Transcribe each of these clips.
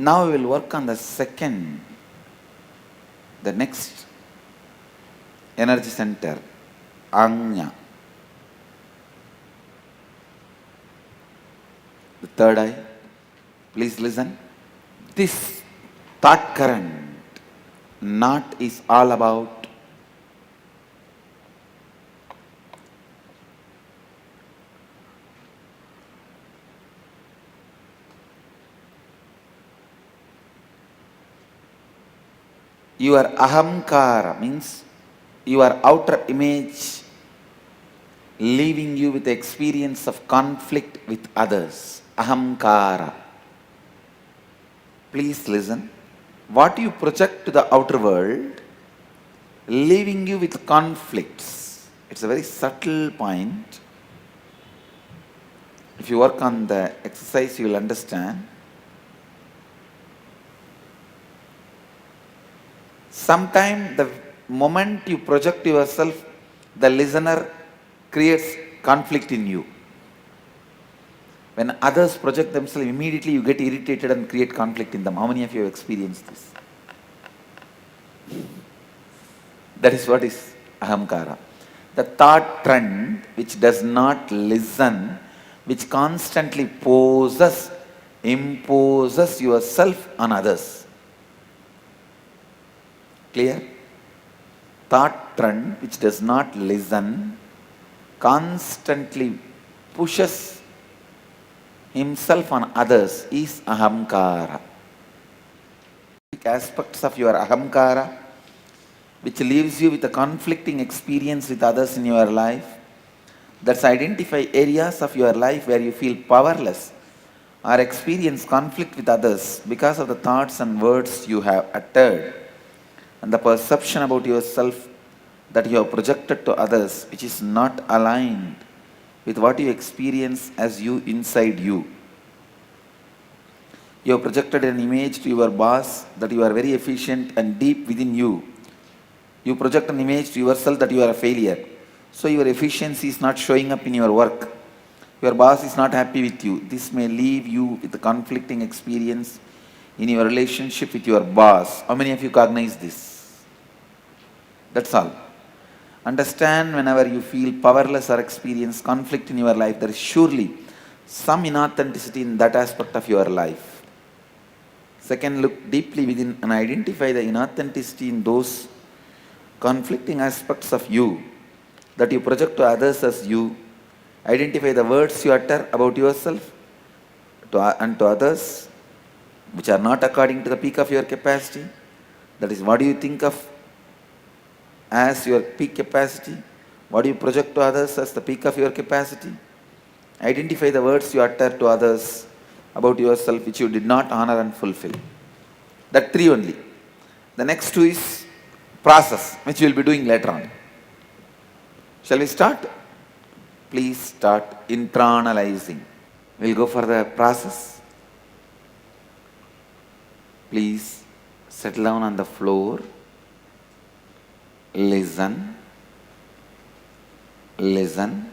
Now we will work on the next energy center, Anya. The third eye. Please listen. This thought current not is all about your ahamkara, means your outer image, leaving you with the experience of conflict with others. Ahamkara. Please listen. What you project to the outer world, leaving you with conflicts. It's a very subtle point. If you work on the exercise, you will understand. Sometimes the moment you project yourself, the listener creates conflict in you. When others project themselves, immediately you get irritated and create conflict in them. How many of you have experienced this? That is what is ahamkara. The thought trend which does not listen, which constantly imposes yourself on others. Clear? Thought trend which does not listen, constantly pushes himself on others is ahamkara. Aspects of your ahamkara which leaves you with a conflicting experience with others in your life. That's identify areas of your life where you feel powerless or experience conflict with others because of the thoughts and words you have uttered and the perception about yourself that you have projected to others, which is not aligned with what you experience as you inside you. You have projected an image to your boss that you are very efficient and deep within you. You project an image to yourself that you are a failure. So your efficiency is not showing up in your work. Your boss is not happy with you. This may leave you with a conflicting experience in your relationship with your boss. How many of you cognize this? That's all. Understand, whenever you feel powerless or experience conflict in your life, there is surely some inauthenticity in that aspect of your life. Second, look deeply within and identify the inauthenticity in those conflicting aspects of you that you project to others as you. Identify the words you utter about yourself and to others which are not according to the peak of your capacity. That is, what do you think of as your peak capacity? What do you project to others as the peak of your capacity? Identify the words you utter to others about yourself which you did not honor and fulfill. That three only. The next two is process, which we will be doing later on. Shall we start? Please start internalizing. We'll go for the process. Please settle down on the floor. Listen. Listen.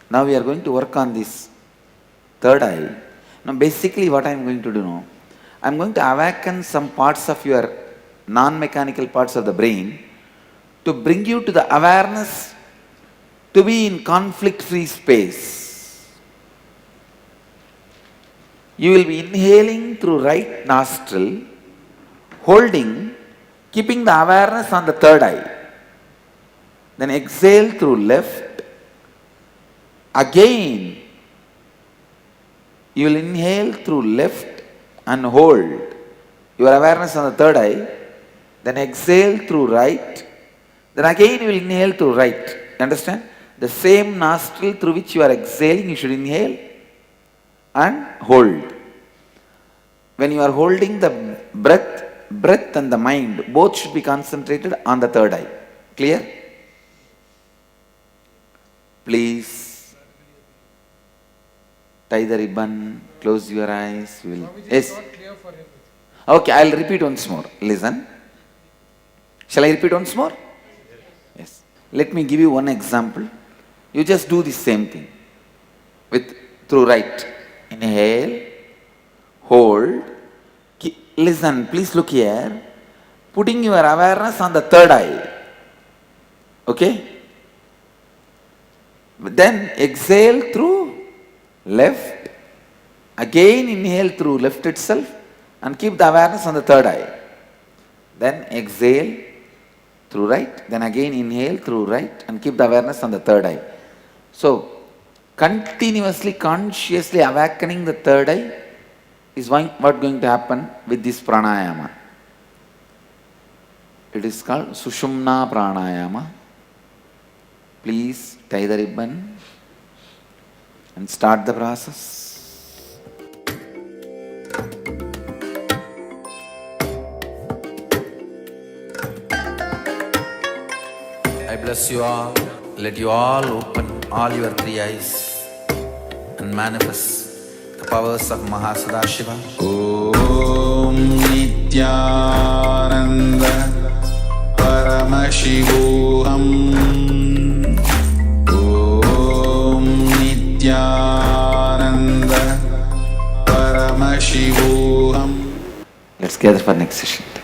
Now we are going to work on this third eye. Now basically what I am going to do now, I am going to awaken some parts of your non-mechanical parts of the brain to bring you to the awareness to be in conflict-free space. You will be inhaling through right nostril, holding, keeping the awareness on the third eye. Then exhale through left. Again, you will inhale through left and hold your awareness on the third eye. Then exhale through right. Then again you will inhale through right. You understand? The same nostril through which you are exhaling, you should inhale and hold. When you are holding the breath and the mind, both should be concentrated on the third eye. Clear? Please tie the ribbon, close your eyes. Yes. Okay, I'll repeat once more. Listen. Shall I repeat once more? Yes. Let me give you one example. You just do the same thing through right. Inhale, hold, Listen, please look here. Putting your awareness on the third eye. Okay? Then exhale through left. Again inhale through left itself and keep the awareness on the third eye. Then exhale through right. Then again inhale through right and keep the awareness on the third eye. So, continuously, consciously awakening the third eye is what going to happen with this pranayama. It is called Sushumna Pranayama. Please tie the ribbon and start the process. I bless you all. Let you all open all your three eyes and manifest the powers of Mahasadashiva. Om Nityananda Paramashivoham. Om Nityananda Paramashivoham. Let's gather for next session.